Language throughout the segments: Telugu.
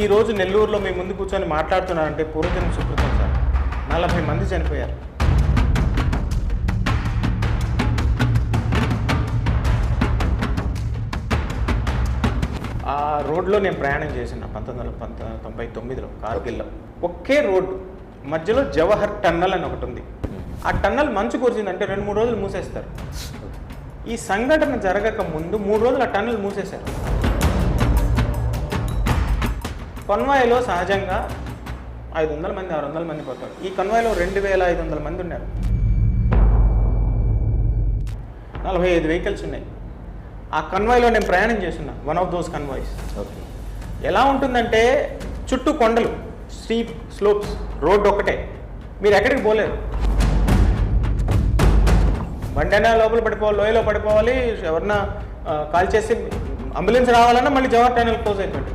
ఈరోజు నెల్లూరులో మీ ముందు కూర్చొని మాట్లాడుతున్నారంటే పూర్వజన్మ సుకృతం సార్. 40 మంది చనిపోయారు. ఆ రోడ్లో నేను ప్రయాణం చేసిన 1999లో కార్గిల్లో. ఒకే రోడ్డు మధ్యలో జవహర్ టన్నల్ అని ఒకటి ఉంది. ఆ టన్నల్ మంచు కురిసిందంటే 2-3 రోజులు మూసేస్తారు. ఈ సంఘటన జరగక ముందు 3 రోజులు ఆ టన్నల్ మూసేశారు. కన్వాయ్లో సహజంగా 500 మంది 600 మంది పోతారు. ఈ కన్వాయ్లో 2500 మంది ఉన్నారు. 45 వెహికల్స్ ఉన్నాయి. ఆ కన్వాయ్లో నేను ప్రయాణం చేస్తున్నా, వన్ ఆఫ్ దోస్ కన్వాయ్స్. ఎలా ఉంటుందంటే చుట్టూ కొండలు, స్టీప్ స్లోప్స్, రోడ్డు ఒకటే, మీరు ఎక్కడికి పోలేరు. బండైనా లోపల పడిపోవాలి, లోయలో పడిపోవాలి. ఎవరన్నా కాల్ చేసి అంబులెన్స్ రావాలన్నా మళ్ళీ జవహర్ టన్నల్ క్లోజ్ అయిపోయింది.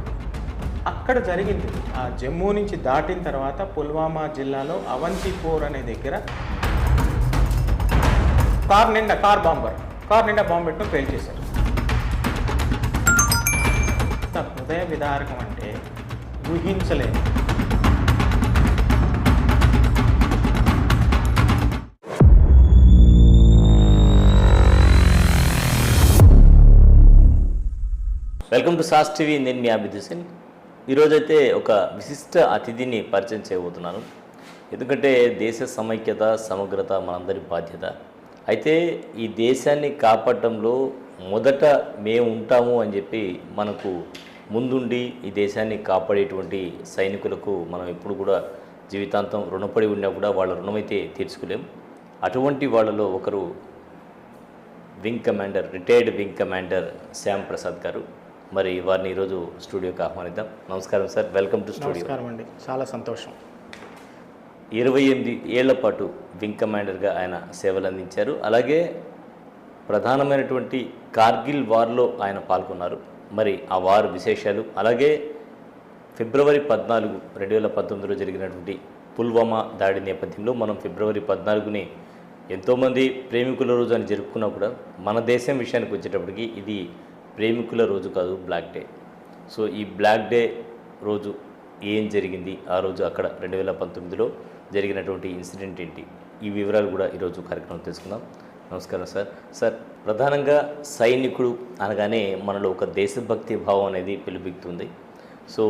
అక్కడ జరిగింది. ఆ జమ్మూ నుంచి దాటిన తర్వాత పుల్వామా జిల్లాలో అవంతిపూర్ అనే దగ్గర కార్ నిండా బాంబు పెట్టుకుని ఫెయిల్ చేశారు. హృదయ విదారకం అంటే ఊహించలేదు. Welcome to sauce TV. నేను మీ అభిద్ హుసేన్. ఈరోజైతే ఒక విశిష్ట అతిథిని పరిచయం చేయబోతున్నాను. ఎందుకంటే దేశ సమైక్యత, సమగ్రత మనందరి బాధ్యత. అయితే ఈ దేశాన్ని కాపాడటంలో మొదట మేము ఉంటాము అని చెప్పి మనకు ముందుండి ఈ దేశాన్ని కాపాడేటువంటి సైనికులకు మనం ఎప్పుడు కూడా జీవితాంతం రుణపడి ఉన్నా కూడా వాళ్ళ రుణమైతే తీర్చుకోలేం. అటువంటి వాళ్ళలో ఒకరు retired wing commander Shyam Prasad గారు. మరి వారిని ఈరోజు స్టూడియోకి ఆహ్వానిద్దాం. నమస్కారం సార్, వెల్కమ్ టు స్టూడియో. నమస్కారం అండి, చాలా సంతోషం. 28 ఏళ్ల పాటు వింగ్ కమాండర్గా ఆయన సేవలు అందించారు. అలాగే ప్రధానమైనటువంటి కార్గిల్ వార్లో ఆయన పాల్గొన్నారు. మరి ఆ వార్ విశేషాలు, అలాగే ఫిబ్రవరి 14, 2019లో జరిగినటువంటి పుల్వామా దాడి నేపథ్యంలో మనం ఫిబ్రవరి 14ని ఎంతోమంది ప్రేమికుల రోజు అని జరుపుకున్నా కూడా మన దేశం విషయానికి వచ్చేటప్పటికి ఇది ప్రేమికుల రోజు కాదు, బ్లాక్ డే. సో ఈ బ్లాక్ డే రోజు ఏం జరిగింది, ఆ రోజు అక్కడ 2019లో జరిగినటువంటి ఇన్సిడెంట్ ఏంటి, ఈ వివరాలు కూడా ఈరోజు కార్యక్రమం తెలుసుకుందాం. నమస్కారం సార్. సార్, ప్రధానంగా సైనికుడు అనగానే మనలో ఒక దేశభక్తి భావం అనేది పిలుపుతుంది. సో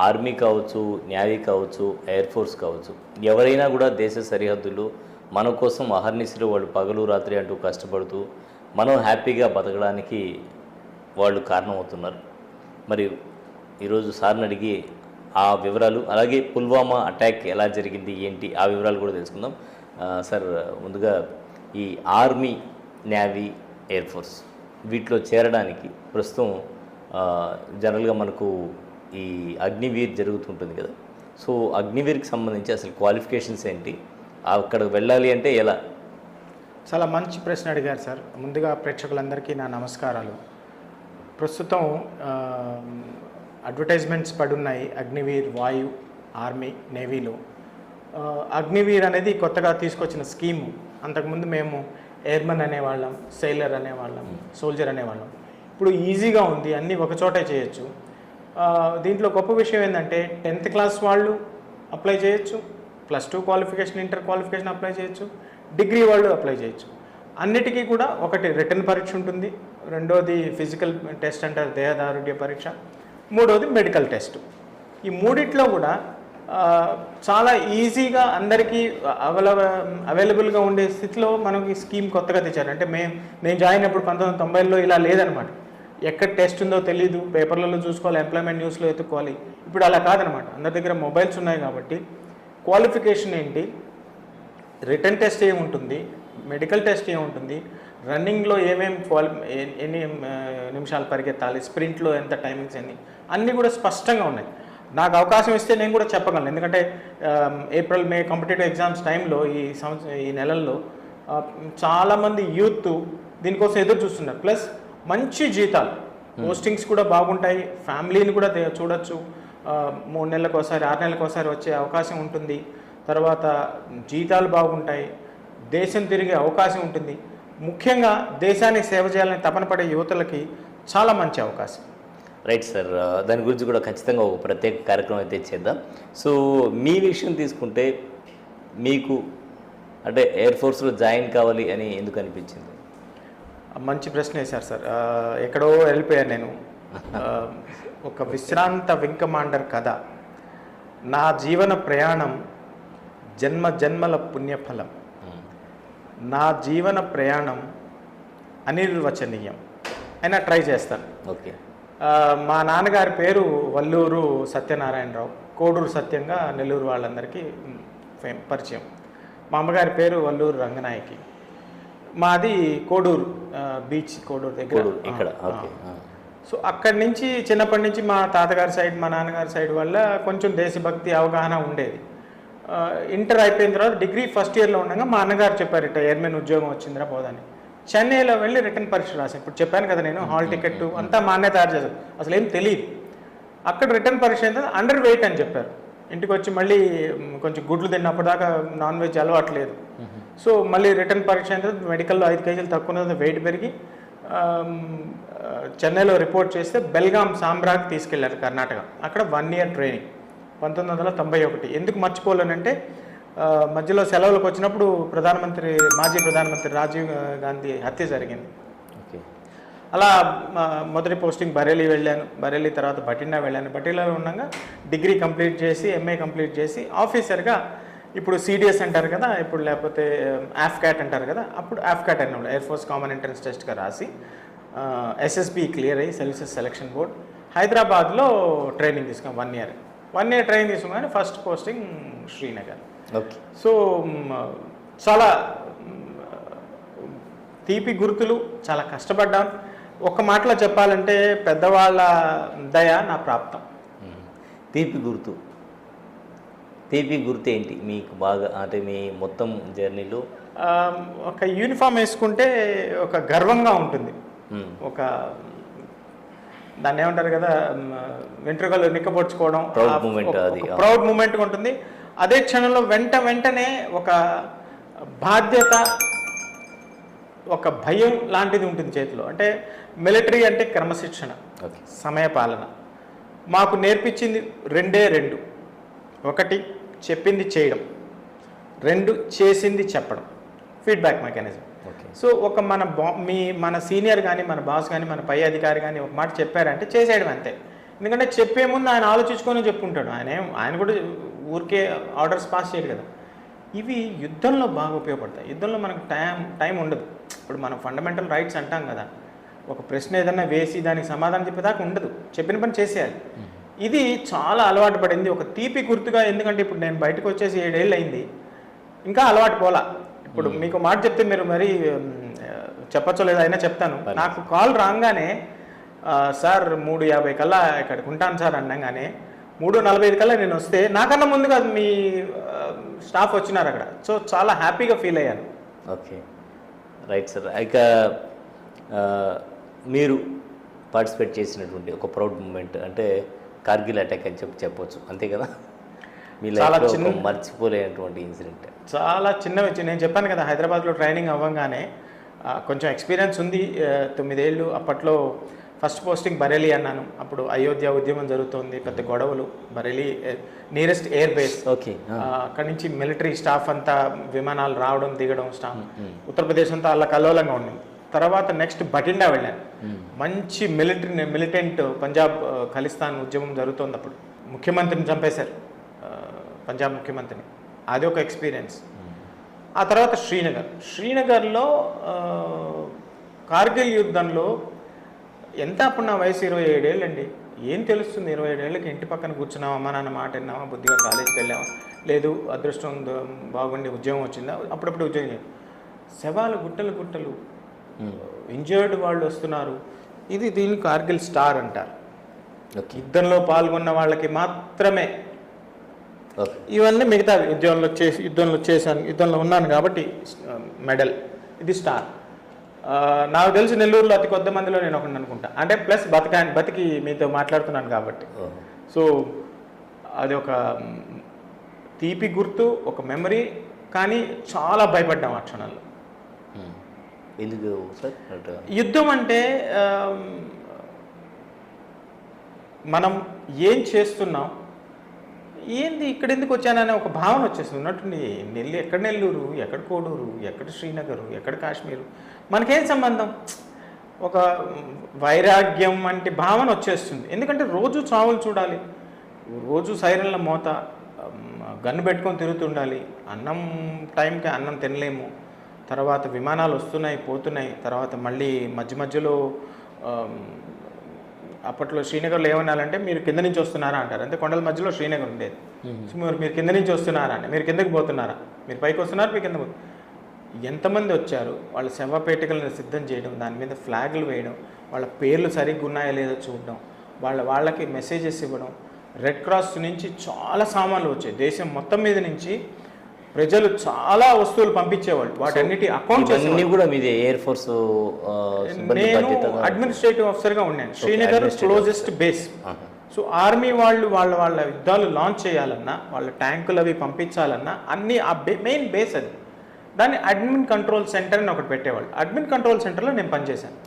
ఆర్మీ కావచ్చు, నేవీ కావచ్చు, ఎయిర్ ఫోర్స్ కావచ్చు, ఎవరైనా కూడా దేశ సరిహద్దుల్లో మన కోసం అహర్నిశలు వాళ్ళు పగలు రాత్రి అంటూ కష్టపడుతూ మనం హ్యాపీగా బతకడానికి వాళ్ళు కారణమవుతున్నారు. మరి ఈరోజు సార్ని అడిగి ఆ వివరాలు, అలాగే పుల్వామా అటాక్ ఎలా జరిగింది ఏంటి, ఆ వివరాలు కూడా తెలుసుకుందాం. సార్, ముందుగా ఈ ఆర్మీ, నేవీ, ఎయిర్ ఫోర్స్ వీటిలో చేరడానికి ప్రస్తుతం జనరల్గా మనకు ఈ అగ్నివీర్ జరుగుతుంటుంది కదా. సో అగ్నివీర్కి సంబంధించి అసలు క్వాలిఫికేషన్స్ ఏంటి, అక్కడికి వెళ్ళాలి అంటే ఎలా? చాలా మంచి ప్రశ్న అడిగారు సార్. ముందుగా ప్రేక్షకులందరికీ నా నమస్కారాలు. ప్రస్తుతం అడ్వర్టైజ్మెంట్స్ పడున్నాయి అగ్నివీర్, వాయు, ఆర్మీ, నేవీలో. అగ్నివీర్ అనేది కొత్తగా తీసుకొచ్చిన స్కీము. అంతకుముందు మేము ఎయిర్మన్ అనేవాళ్ళం, సెయిలర్ అనేవాళ్ళం, సోల్జర్ అనేవాళ్ళం. ఇప్పుడు ఈజీగా ఉంది, అన్నీ ఒకచోటే చేయొచ్చు. దీంట్లో గొప్ప విషయం ఏంటంటే 10th క్లాస్ వాళ్ళు అప్లై చేయొచ్చు, +2 క్వాలిఫికేషన్, ఇంటర్ క్వాలిఫికేషన్ అప్లై చేయొచ్చు, డిగ్రీ వాళ్ళు అప్లై చేయొచ్చు. అన్నిటికీ కూడా ఒకటి రిటర్న్ పరీక్ష ఉంటుంది, రెండోది ఫిజికల్ టెస్ట్ అంటారు, దేహదారుఢ్య పరీక్ష, మూడోది మెడికల్ టెస్ట్. ఈ మూడిట్లో కూడా చాలా ఈజీగా అందరికీ అవైలబుల్గా ఉండే స్థితిలో మనకి స్కీమ్ కొత్తగా తెచ్చారు. అంటే నేను జాయిన్ అయినప్పుడు 1990లో ఇలా లేదనమాట. ఎక్కడ టెస్ట్ ఉందో తెలీదు, పేపర్లలో చూసుకోవాలి, ఎంప్లాయ్మెంట్ న్యూస్లో ఎత్తుకోవాలి. ఇప్పుడు అలా కాదనమాట. అందరి దగ్గర మొబైల్స్ ఉన్నాయి కాబట్టి క్వాలిఫికేషన్ ఏంటి, రిటర్న్ టెస్ట్ ఏముంటుంది, మెడికల్ టెస్ట్ ఏముంటుంది, రన్నింగ్లో ఎన్ని నిమిషాలు పరిగెత్తాలి, స్ప్రింట్లో ఎంత టైమింగ్స్ అన్నీ కూడా స్పష్టంగా ఉన్నాయి. నాకు అవకాశం ఇస్తే నేను కూడా చెప్పగలను. ఎందుకంటే ఏప్రిల్, మే కాంపిటేటివ్ ఎగ్జామ్స్ టైంలో ఈ నెలల్లో చాలామంది యూత్ దీనికోసం ఎదురు చూస్తున్నారు. ప్లస్ మంచి జీతాలు, పోస్టింగ్స్ కూడా బాగుంటాయి, ఫ్యామిలీని కూడా చూడొచ్చు. 3 నెలలకు ఒకసారి, 6 నెలలకు ఒకసారి వచ్చే అవకాశం ఉంటుంది. తర్వాత జీతాలు బాగుంటాయి, దేశం తిరిగే అవకాశం ఉంటుంది. ముఖ్యంగా దేశానికి సేవ చేయాలని తపన పడే యువతలకి చాలా మంచి అవకాశం. రైట్ సార్, దాని గురించి కూడా ఖచ్చితంగా ఒక ప్రత్యేక కార్యక్రమం అయితే చేద్దాం. సో మీ విషయం తీసుకుంటే మీకు అంటే ఎయిర్ ఫోర్స్లో జాయిన్ కావాలి అని ఎందుకు అనిపించింది? మంచి ప్రశ్న వేశారు సార్. ఎక్కడో వెళ్ళిపోయాను నేను. ఒక విశ్రాంత వింగ్ కమాండర్ కథ, నా జీవన ప్రయాణం జన్మ జన్మల పుణ్యఫలం, నా జీవన ప్రయాణం అనిర్వచనీయం అయినా ట్రై చేస్తాను. ఓకే. మా నాన్నగారి పేరు వల్లూరు సత్యనారాయణరావు, కోడూరు సత్యంగా నెల్లూరు వాళ్ళందరికీ పరిచయం. మా అమ్మగారి పేరు వల్లూరు రంగనాయకి. మాది కోడూరు బీచ్, కోడూరు దగ్గర ఇక్కడ. సో అక్కడి నుంచి చిన్నప్పటి నుంచి మా తాతగారి సైడ్ మా నాన్నగారి సైడ్ వల్ల కొంచెం దేశభక్తి అవగాహన ఉండేది. ఇంటర్ అయిపోయిన తర్వాత డిగ్రీ ఫస్ట్ ఇయర్లో ఉండగా మా అన్నగారు చెప్పారు, ఇట్లా ఎయిర్మెన్ ఉద్యోగం వచ్చిందిరా పోదని. చెన్నైలో వెళ్ళి రిటర్న్ పరీక్ష రాశాను. ఇప్పుడు చెప్పాను కదా నేను, హాల్ టికెట్ అంతా మా అన్నయ్య తయారు చేశాను, అసలు ఏం తెలియదు. అక్కడ రిటర్న్ పరీక్ష అయితే అండర్ వెయిట్ అని చెప్పారు. ఇంటికి వచ్చి మళ్ళీ కొంచెం గుడ్లు తిన్నప్పుడు దాకా నాన్ వెజ్ అలవాట్లేదు. సో మళ్ళీ రిటర్న్ పరీక్ష అయిన తర్వాత మెడికల్లో 5 కేజీలు తక్కువ వెయిట్ పెరిగి చెన్నైలో రిపోర్ట్ చేస్తే బెల్గాం సాంబ్రాకి తీసుకెళ్లారు కర్ణాటక. అక్కడ 1 ఇయర్ ట్రైనింగ్ 1991. ఎందుకు మర్చిపోలేనంటే మధ్యలో సెలవులకు వచ్చినప్పుడు మాజీ ప్రధానమంత్రి రాజీవ్ గాంధీ హత్య జరిగింది. అలా మొదటి పోస్టింగ్ బరేలీ వెళ్ళాను. బరేలీ తర్వాత బఠిండా వెళ్ళాను. బఠిండాలో ఉండగా డిగ్రీ కంప్లీట్ చేసి ఎంఏ కంప్లీట్ చేసి ఆఫీసర్గా, ఇప్పుడు సిడిఎస్ అంటారు కదా, ఇప్పుడు లేకపోతే ఆఫ్కాట్ అంటారు కదా, అప్పుడు ఆఫ్కాట్ అన్నప్పుడు ఎయిర్ ఫోర్స్ కామన్ ఎంట్రన్స్ టెస్ట్గా రాసి ఎస్ఎస్బి క్లియర్ అయ్యి సర్వీసెస్ సెలక్షన్ బోర్డ్ హైదరాబాద్లో ట్రైనింగ్ తీసుకున్నాం. 1 ఇయర్ ట్రైనింగ్ తీసుకున్నాను. First posting Srinagar. Okay. So చాలా తీపి గుర్తులు, చాలా కష్టపడ్డాను. ఒక మాటలో చెప్పాలంటే పెద్దవాళ్ళ దయ నా ప్రాప్తం. తీపి గుర్తు ఏంటి మీకు బాగా, అంటే మీ మొత్తం జర్నీలో? ఒక యూనిఫామ్ వేసుకుంటే ఒక గర్వంగా ఉంటుంది. ఒక దాన్ని ఏమంటారు కదా, వెంట్రుకలు నిక్కపొడుచుకోవడం, ప్రౌడ్ మూమెంట్గా ఉంటుంది. అదే క్షణంలో వెంటనే ఒక బాధ్యత, ఒక భయం లాంటిది ఉంటుంది చేతిలో. అంటే మిలిటరీ అంటే క్రమశిక్షణ, సమయపాలన. మాకు నేర్పించింది 2. 1 చెప్పింది చేయడం, 2 చేసింది చెప్పడం, ఫీడ్బ్యాక్ మెకానిజం. సో ఒక మన సీనియర్ కానీ మన బాస్ కానీ మన పై అధికారి కానీ ఒక మాట చెప్పారంటే చేసేయడం అంతే. ఎందుకంటే చెప్పే ముందు ఆయన ఆలోచించుకొని చెప్పుకుంటాడు. ఆయన కూడా ఊరికే ఆర్డర్స్ పాస్ చేయడు కదా. ఇవి యుద్ధంలో బాగా ఉపయోగపడతాయి. యుద్ధంలో మనకు టైం ఉండదు. ఇప్పుడు మనం ఫండమెంటల్ రైట్స్ అంటాం కదా, ఒక ప్రశ్న ఏదన్నా వేసి దానికి సమాధానం చెప్పేదాకా ఉండదు, చెప్పిన పని చేసేయాలి. ఇది చాలా అలవాటు పడింది, ఒక తీపి గుర్తుగా. ఎందుకంటే ఇప్పుడు నేను బయటకు వచ్చేసి 7 ఏళ్ళు అయింది, ఇంకా అలవాటు పోలా. ఇప్పుడు మీకు మాట చెప్తే మీరు మరి చెప్పచ్చో లేదా అయినా చెప్తాను. నాకు కాల్ రాగానే సార్ 3:50 కల్లా ఇక్కడికి ఉంటాను సార్ అనగానే 3:45 కల్లా నేను వస్తే నాకన్నా ముందుగా మీ స్టాఫ్ వచ్చినారు అక్కడ. సో చాలా హ్యాపీగా ఫీల్ అయ్యాను. Okay, right sir. ఇక మీరు పార్టిసిపేట్ చేసినటువంటి ఒక ప్రౌడ్ మూమెంట్ అంటే కార్గిల్ అటాక్ అని చెప్పవచ్చు, అంతే కదా? మీ లైఫ్లో మర్చిపోలేనటువంటి ఇన్సిడెంట్? చాలా చిన్నవి. నేను చెప్పాను కదా, హైదరాబాద్లో ట్రైనింగ్ అవ్వగానే కొంచెం ఎక్స్పీరియన్స్ ఉంది. 9 ఏళ్ళు. అప్పట్లో ఫస్ట్ పోస్టింగ్ బరేలీ అన్నాను. అప్పుడు అయోధ్య ఉద్యమం జరుగుతుంది, పెద్ద గొడవలు. Bareilly nearest air base. Okay. అక్కడి నుంచి మిలిటరీ స్టాఫ్ అంతా విమానాలు రావడం దిగడం స్టాఫ్. ఉత్తరప్రదేశ్ అంతా అలా కల్లోలంగా ఉండింది. తర్వాత నెక్స్ట్ బఠిండా వెళ్ళాను. మంచి మిలిటెంట్ పంజాబ్ ఖలిస్తాన్ ఉద్యమం జరుగుతుంది. అప్పుడు ముఖ్యమంత్రిని చంపేశారు, పంజాబ్ ముఖ్యమంత్రిని. అది ఒక ఎక్స్పీరియన్స్. ఆ తర్వాత శ్రీనగర్లో కార్గిల్ యుద్ధంలో ఎంత అప్పుడు నా వయసు 27 ఏళ్ళు అండి. ఏం తెలుస్తుంది 27 ఏళ్ళకి? ఇంటి పక్కన కూర్చున్నావా, అమ్మ నాన్న మాట విన్నావా, బుద్ధిగా కాలేజీకి వెళ్ళావా, లేదు అదృష్టం బాగుండి ఉద్యోగం వచ్చిందా, అప్పుడప్పుడు ఉద్యోగం. శవాలు గుట్టలు ఇంజర్డ్ వాళ్ళు వస్తున్నారు. దీన్ని కార్గిల్ స్టార్ అంటారు. యుద్ధంలో పాల్గొన్న వాళ్ళకి మాత్రమే. ఇవన్నీ మిగతా యుద్ధంలో ఉన్నాను కాబట్టి మెడల్. ఇది స్టార్. నాకు తెలిసి నెల్లూరులో అతి కొద్ది మందిలో నేను ఒకటి అనుకుంటా. అంటే ప్లస్ బతికి మీతో మాట్లాడుతున్నాను కాబట్టి. సో అది ఒక తీపి గుర్తు, ఒక మెమరీ. కానీ చాలా భయపడ్డాం ఆ క్షణంలో. ఎందుకు సార్? యుద్ధం అంటే మనం ఏం చేస్తున్నాం, ఏంది ఇక్కడ ఎందుకు వచ్చాననే ఒక భావన వచ్చేస్తుంది. ఉన్నట్టుండి ఎక్కడ నెల్లూరు, ఎక్కడ కోడూరు, ఎక్కడ శ్రీనగరు, ఎక్కడ కాశ్మీరు, మనకేం సంబంధం, ఒక వైరాగ్యం వంటి భావన వచ్చేస్తుంది. ఎందుకంటే రోజు చావులు చూడాలి, రోజు సైరన్ల మోత, గన్ను పెట్టుకొని తిరుగుతుండాలి, అన్నం టైంకి అన్నం తినలేము, తర్వాత విమానాలు వస్తున్నాయి పోతున్నాయి, తర్వాత మళ్ళీ మధ్యలో అప్పట్లో శ్రీనగర్లో ఏమన్నారంటే మీరు కింద నుంచి వస్తున్నారా అంటారు. అంటే కొండల మధ్యలో శ్రీనగర్ ఉండేది. సో మీరు కింద నుంచి వస్తున్నారా అంటే మీరు కిందకి పోతున్నారా, మీరు పైకి వస్తున్నారు, మీరు కింద ఎంతమంది వచ్చారు, వాళ్ళ శవపేటికలను సిద్ధం చేయడం, దాని మీద ఫ్లాగులు వేయడం, వాళ్ళ పేర్లు సరిగ్గా ఉన్నాయో లేదో చూడడం, వాళ్ళకి మెసేజెస్ ఇవ్వడం. రెడ్ క్రాస్ నుంచి చాలా సామాన్లు వచ్చాయి, దేశం మొత్తం మీద నుంచి ప్రజలు చాలా వస్తువులు పంపించేవాళ్ళు, వాటన్నిటి అకౌంట్ అన్ని కూడా మీది ఎయిర్ ఫోర్స్. నేను అడ్మినిస్ట్రేటివ్ ఆఫీసర్గా ఉన్నాను. Srinagar closest base. So army వాళ్ళ యుద్ధాలు లాంచ్ చేయాలన్నా, వాళ్ళ ట్యాంకులు అవి పంపించాలన్నా అన్ని ఆ మెయిన్ బేస్ అది. దాన్ని అడ్మిన్ కంట్రోల్ సెంటర్ అని ఒకటి పెట్టేవాళ్ళు. అడ్మిన్ కంట్రోల్ సెంటర్లో నేను పనిచేశాను.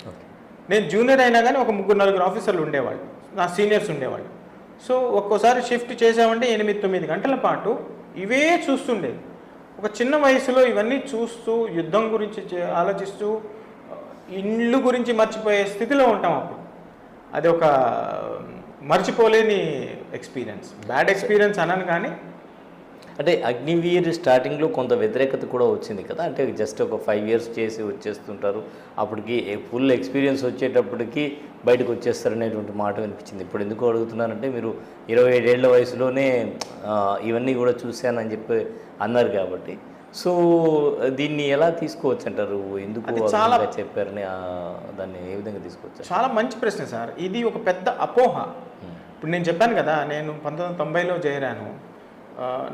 నేను జూనియర్ అయినా కానీ ఒక 3-4 ఆఫీసర్లు ఉండేవాళ్ళు, నా సీనియర్స్ ఉండేవాళ్ళు. సో ఒక్కోసారి షిఫ్ట్ చేసామంటే 8-9 గంటల పాటు ఇవే చూస్తుండేది. ఒక చిన్న వయసులో ఇవన్నీ చూస్తూ యుద్ధం గురించి ఆలోచిస్తూ ఇళ్ళు గురించి మర్చిపోయే స్థితిలో ఉంటాం అప్పుడు. అది ఒక మర్చిపోలేని ఎక్స్పీరియన్స్. బ్యాడ్ ఎక్స్పీరియన్స్ అనను కానీ, అంటే అగ్నివీర్ స్టార్టింగ్లో కొంత వ్యతిరేకత కూడా వచ్చింది కదా, అంటే జస్ట్ ఒక 5 years చేసి వచ్చేస్తుంటారు, అప్పటికి ఫుల్ ఎక్స్పీరియన్స్ వచ్చేటప్పటికి బయటకు వచ్చేస్తారనేటువంటి మాట వినిపించింది. ఇప్పుడు ఎందుకు అడుగుతున్నానంటే మీరు 27 ఏళ్ల వయసులోనే ఇవన్నీ కూడా చూశానని చెప్పి అన్నారు కాబట్టి, సో దీన్ని ఎలా తీసుకోవచ్చు అంటారు, ఎందుకు చాలా చెప్పారని దాన్ని ఏ విధంగా తీసుకోవచ్చు? చాలా మంచి ప్రశ్న సార్. ఇది ఒక పెద్ద అపోహ. ఇప్పుడు నేను చెప్పాను కదా, నేను 1990లో చేరాను,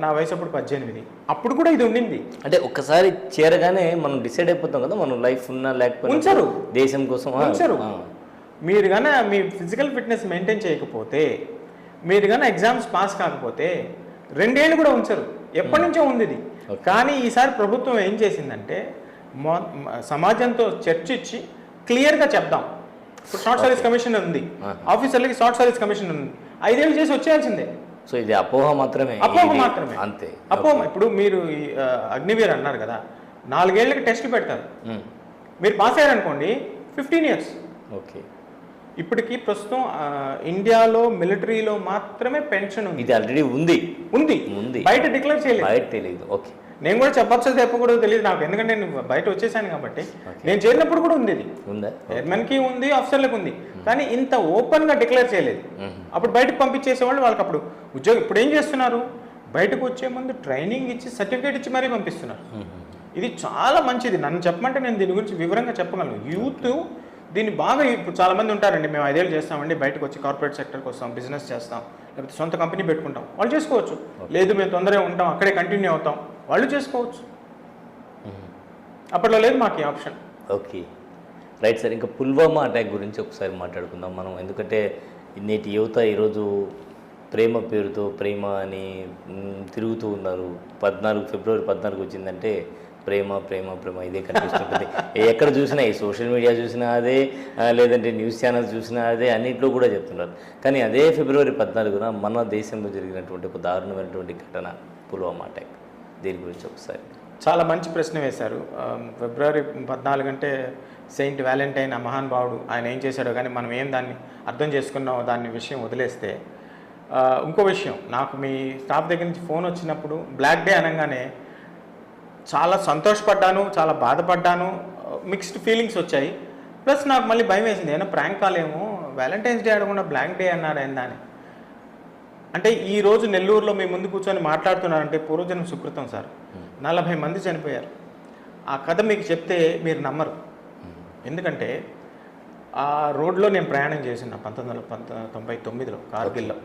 నా వయసు అప్పుడు 18. అప్పుడు కూడా ఇది ఉండింది. అంటే ఒక్కసారి చేరగానే మనం డిసైడ్ అయిపోతాం కదా, మనం లైఫ్ ఉన్నా లేకపోతే ఉంచరు, దేశం కోసం ఉంచరు. మీరు కానీ మీ ఫిజికల్ ఫిట్నెస్ మెయింటైన్ చేయకపోతే, మీరు కానీ ఎగ్జామ్స్ పాస్ కాకపోతే 2 ఏళ్ళు కూడా ఉంచరు. ఎప్పటి నుంచో ఉంది ఇది. కానీ ఈసారి ప్రభుత్వం ఏం చేసిందంటే సమాజంతో చర్చించి క్లియర్గా చెప్దాం. ఇప్పుడు షార్ట్ సర్వీస్ కమిషన్ ఉంది, ఆఫీసర్లకి షార్ట్ సర్వీస్ కమిషన్ ఉంది, 5 ఏళ్ళు చేసి వచ్చేయాల్సిందే. సో ఇది అపోహ మాత్రమే, అంతే అపోహ. ఇప్పుడు మీరు అగ్నివీర్ అన్నారు కదా, 4 ఏళ్ళకి టెస్ట్ పెడతారు, మీరు పాస్ అయ్యారనుకోండి 15 years. ఓకే. ఇప్పటికీ ప్రస్తుతం ఇండియాలో మిలిటరీలో మాత్రమే పెన్షన్ ఉంది. ఇది ఆల్రెడీ ఉంది, బయట డిక్లేర్ చేయలేదు, బయట తెలియదు. ఓకే. నేను కూడా చెప్పచ్చో చెప్పకూడదు తెలియదు నాకు, ఎందుకంటే నేను బయట వచ్చేసాను కాబట్టి. నేను చేరినప్పుడు కూడా ఉంది, ఎయిర్మెన్కి ఉంది, ఆఫీసర్లకు ఉంది, కానీ ఇంత ఓపెన్గా డిక్లేర్ చేయలేదు. అప్పుడు బయటకు పంపించేసేవాళ్ళు, వాళ్ళకి అప్పుడు ఉద్యోగం. ఇప్పుడు ఏం చేస్తున్నారు, బయటకు వచ్చే ముందు ట్రైనింగ్ ఇచ్చి సర్టిఫికేట్ ఇచ్చి మరీ పంపిస్తున్నారు. ఇది చాలా మంచిది. నన్ను చెప్పమంటే నేను దీని గురించి వివరంగా చెప్పగలను. యూత్ దీన్ని బాగా, ఇప్పుడు చాలామంది ఉంటారండి, మేము 5 ఏళ్ళు చేస్తామండి, బయటకు వచ్చి కార్పొరేట్ సెక్టర్కి వస్తాం, బిజినెస్ చేస్తాం, లేకపోతే సొంత కంపెనీ పెట్టుకుంటాం, వాళ్ళు చేసుకోవచ్చు. లేదు మేము తొందరగా ఉంటాం, అక్కడే కంటిన్యూ అవుతాం, వాళ్ళు చేసుకోవచ్చు. అప్పట్లో లేదు మాకు ఈ ఆప్షన్. Okay, right sir. ఇంకా పుల్వామా అటాక్ గురించి ఒకసారి మాట్లాడుకుందాం మనం, ఎందుకంటే నేటి యువత ఈరోజు ప్రేమ పేరుతో ప్రేమ అని తిరుగుతూ ఉన్నారు. ఫిబ్రవరి 14 వచ్చిందంటే ప్రేమ ప్రేమ ప్రేమ ఇదే కనిపిస్తుంటుంది. ఎక్కడ చూసినా, ఈ సోషల్ మీడియా చూసినా అదే, లేదంటే న్యూస్ ఛానల్స్ చూసినా అదే, అన్నింటిలో కూడా చెప్తున్నారు. కానీ అదే ఫిబ్రవరి 14న మన దేశంలో జరిగినటువంటి ఒక దారుణమైనటువంటి ఘటన పుల్వామా అటాక్, దీని గురించి ఒకసారి. చాలా మంచి ప్రశ్న వేశారు. ఫిబ్రవరి 14 అంటే సెయింట్ వ్యాలంటైన్, ఆ మహానుభావుడు, ఆయన ఏం చేశాడో కానీ మనం ఏం దాన్ని అర్థం చేసుకున్నామో దాన్ని విషయం వదిలేస్తే, ఇంకో విషయం, నాకు మీ స్టాఫ్ దగ్గర నుంచి ఫోన్ వచ్చినప్పుడు బ్లాక్ డే అనగానే చాలా సంతోషపడ్డాను, చాలా బాధపడ్డాను, మిక్స్డ్ ఫీలింగ్స్ వచ్చాయి. ప్లస్ నాకు మళ్ళీ భయం వేసింది, ఏమైనా ప్రాంక్ కాల్ ఏమో, వ్యాలంటైన్స్ డే ఆడకుండా బ్లాక్ డే అన్నాడు ఏందా అని. అంటే ఈరోజు నెల్లూరులో మీ ముందు కూర్చొని మాట్లాడుతున్నారంటే పూర్వజన్మ సుకృతం సార్. 40 మంది చనిపోయారు. ఆ కథ మీకు చెప్తే మీరు నమ్మరు. ఎందుకంటే ఆ రోడ్లో నేను ప్రయాణం చేసిన 1999లో కార్గిల్లో,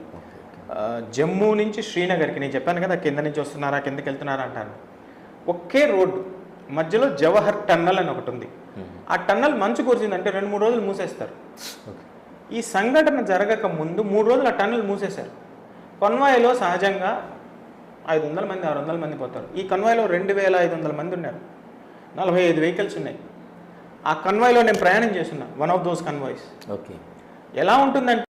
జమ్మూ నుంచి శ్రీనగర్కి. నేను చెప్పాను కదా కింద నుంచి వస్తున్నారా, కిందకి వెళ్తున్నారా అంటాను. ఒకే రోడ్డు మధ్యలో జవహర్ టన్నల్ అని ఒకటి ఉంది. ఆ టన్నల్ మంచు కురిసిందంటే 2-3 రోజులు మూసేస్తారు. ఈ సంఘటన జరగక ముందు 3 రోజులు ఆ టన్నల్ మూసేశారు. కన్వాయ్లో సహజంగా 500 మంది 600 మంది పోతారు. ఈ కన్వాయ్లో 2500 మంది ఉన్నారు, 45 వెహికల్స్ ఉన్నాయి. ఆ కన్వాయ్లో నేను ప్రయాణం చేస్తున్నా, వన్ ఆఫ్ దోస్ కన్వాయ్స్. ఓకే. ఎలా ఉంటుందంటే